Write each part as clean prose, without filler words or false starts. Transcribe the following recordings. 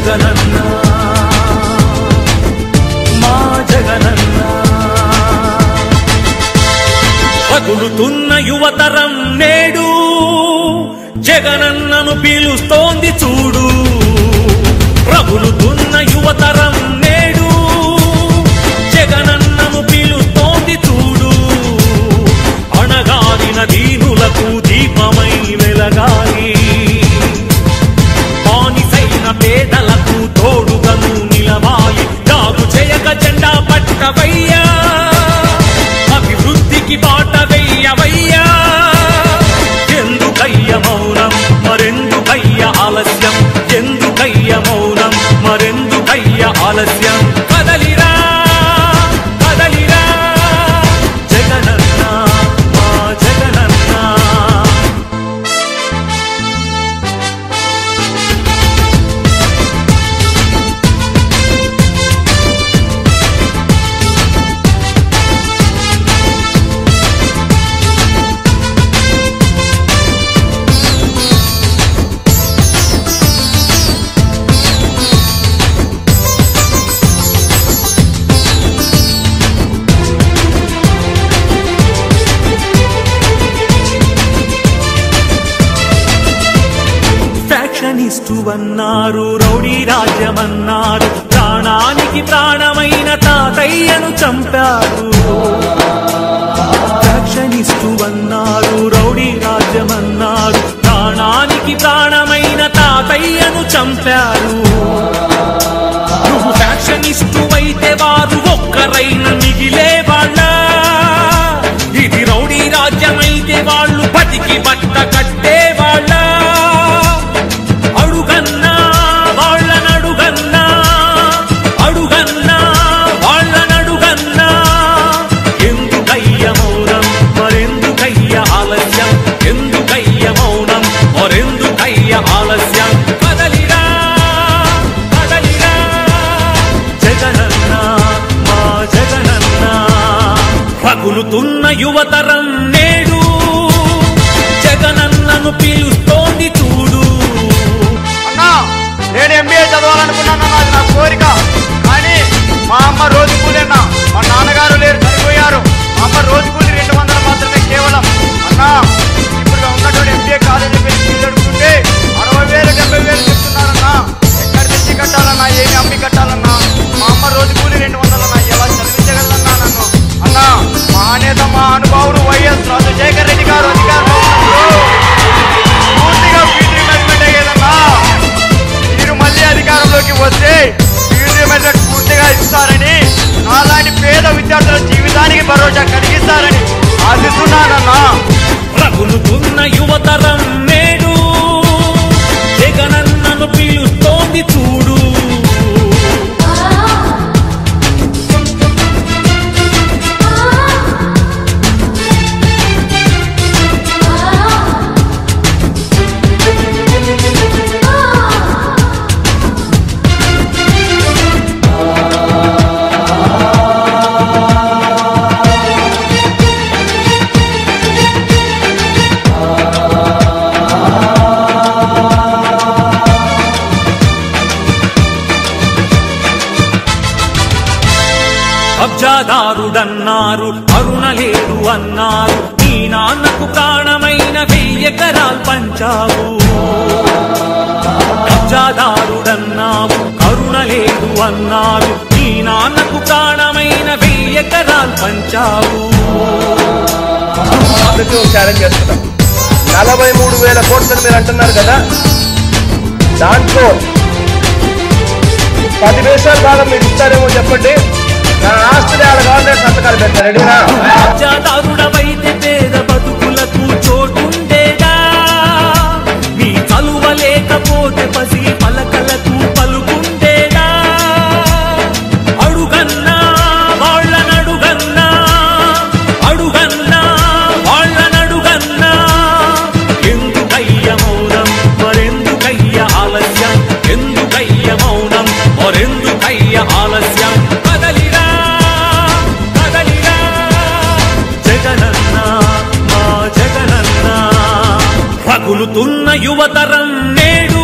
జగనన్న మా జగనన్న పగులుతున్న యువతరం నేడు జగనన్నను పిలుస్తోంది చూడు రగులుతున్న యువతరం నేడు జగనన్నను పిలుస్తోంది చూడు అణగారిన దీనులకు దీపమై వెలగాలి బానిసైన పేదలకు తోడుగను నిలవాలి జాగు చేయక జెండా పట్టవయ్యా అభివృద్ధికి బాట వెయ్యవయ్యా ఎందుకయ్య మౌనం మరెందుకయ్య ఆలస్యం ఎందుకయ్య మౌనం మరెందుకయ్య ఆలస్యం కదలిరా కదలిరా జగనన్న మా జగనన్న అన్నారు రౌడీ రాజ్యమన్నారు ప్రాణానికి ప్రాణమైన తాతయ్యను చంపారు ఫ్యాక్షనిస్టు అన్నారు రౌడీ రాజ్యమన్నారు ప్రాణానికి ప్రాణమైన తాతయ్యను చంపారు నువ్వు ఫ్యాక్షనిస్టు అయితే వారు ఒక్కరైన మిగిలే వాళ్ళ ఇది రౌడీ రాజ్యమైతే వాళ్ళు బతికి బట్ట కట్టే వాళ్ళ ఆలస్యం కదలిరా కదలిరా జగనన్న మా జగనన్న రగులుతున్న యువతరం నేడు జగనన్నను పిలుస్తోంది చూడు అన్నా నేను ఎంబీఏ చదవాలనుకున్నాను అది నా కోరిక కానీ మా అమ్మ రోజు కూలేనా మా నాన్నగారు లేరు చనిపోయారు మా అమ్మ రోజు కూలి 200 మాత్రమే కేవలం అన్నా ఇప్పుడు ఉన్నటువంటి ఎంబీఏ కాలేజీ ఫీజు అడుగుతుంటే 60,000 70,000 చెప్తున్నారన్నా ఎక్కడి నుంచి కట్టాలన్నా ఏమి అమ్మి కట్టాలన్నా మా అమ్మ రోజు కూలి 200 అన్నా ఎలా చదివించగలన్నా నన్ను అన్నా మహానేత మా అనుభావుడు వైఎస్ రాజశేఖర రెడ్డి గారు అధికారంలో పూర్తిగా ఫీజు రిమెంట్మెంట్ అయ్యేదన్నా మీరు మళ్ళీ అధికారంలోకి వస్తే ఫీజు రిమెంట్మెంట్ పూర్తిగా ఇస్తారని అలాంటి పేద విద్యార్థుల జీవితానికి భరోసా కలిగిస్తారని ఆశిస్తున్నానన్నా రగులుతున్న యువతరం నేడు జగనన్నను పిలుస్తోంది చూడు కబ్జాదారుడన్నారు కరుణ లేదు అన్నారు నీ నాన్నకు ప్రాణమైన 1000 ఎకరాలు పంచావు కబ్జాదారుడన్నావు కరుణ లేదు అన్నారు నీ నాన్నకు ప్రాణమైన 1000 ఎకరాలు పంచావు ఛాలెంజ్ చేస్తున్నాం 43,000 కోట్లు మీరు అంటున్నారు కదా దాంట్లో 10 పైసలు భాగం మీరు ఇస్తారేమో చెప్పండి నా ఆస్తిని ఆడ గవర్నమెంట్ సంతకాలు పెట్టారు కబ్జాదారుడవైతే పేద బతుకులకు చోటుండేదా నీ చలువ లేకపోతే పసి పలకలకు పలుకుండేదా అడుగన్నా వాళ్ళనడుగన్నా అడుగన్నా వాళ్ళనడుగన్నా ఎందుకయ్య మౌనం మరెందుకయ్య ఆలస్యం ఎందుకయ్య మౌనం మరెందుకయ్య ఆలస్యం కదలిరా కదలిరా జగనన్న మా జగనన్న రగులుతున్న యువతరం నేడు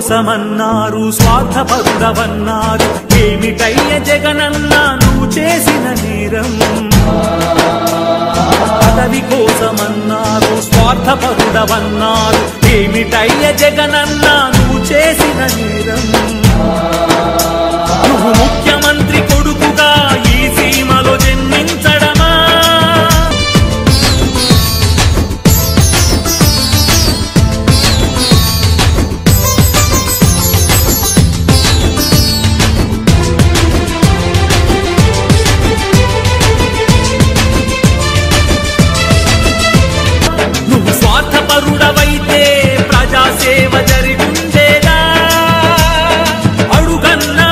కోసమన్నారు స్వార్థపరుడవన్నారు ఏమిటయ్య జగనన్నా నువ్వు చేసిన నేరం పదవి కోసమన్నారు స్వార్థపరుడవన్నారు ఏమిటయ్య జగనన్నా నువ్వు చేసిన నేరం నువ్వు ముఖ్యమంత్రి కొడుకుగా ఈ సీమలో జన్మించడమా నువ్వు స్వార్థపరుడవైతే ప్రజాసేవ జరిగుండేదా అడుగన్నా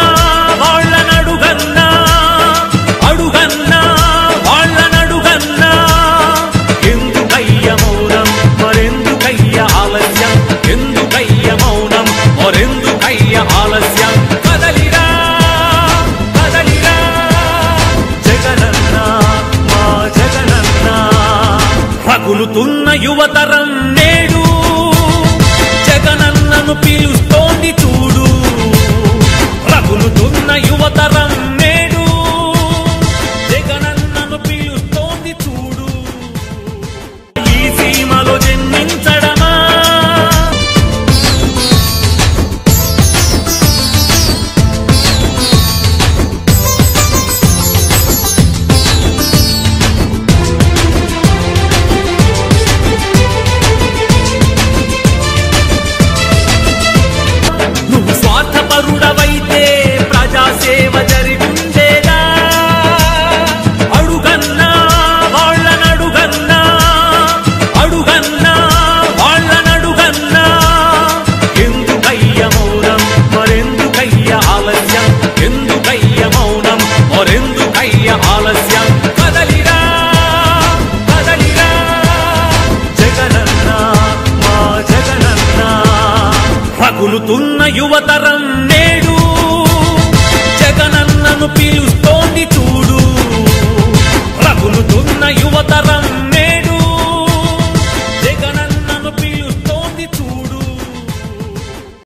వాళ్ళనడుగన్నా అడుగన్నా వాళ్ళనడుగన్నా ఎందుకయ్య మౌనం మరెందుకయ్య ఆలస్యం ఎందుకయ్య మౌనం మరెందుకయ్య ఆలస్యం కదలిరా కదలిరా జగనన్నా మా జగనన్నా రగులుతున్న యువతరం నేడు జగనన్నను పిలుస్తోంది చూడు రగులుతున్న యువతరం నేడు జగనన్నను పిలుస్తోంది చూడు ఈ సీమలో జన్మించడమా నువ్వు స్వార్థపరుడవైతే ప్రజాసేవ జరిగుండేదా అడుగన్నా వాళ్ళనడుగన్నా అడుగన్నా వాళ్ళనడుగన్నా ఎందుకయ్య మౌనం మరెందుకయ్య ఆలస్యం ఎందుకయ్య మౌనం మరెందుకయ్య ఆలస్యం కదలిరా కదలిరా జగనన్నా మా జగనన్నా రగులుతున్న యువతరం నేడు జగనన్నను పిలుస్తోంది చూడు రగులుతున్న యువతరం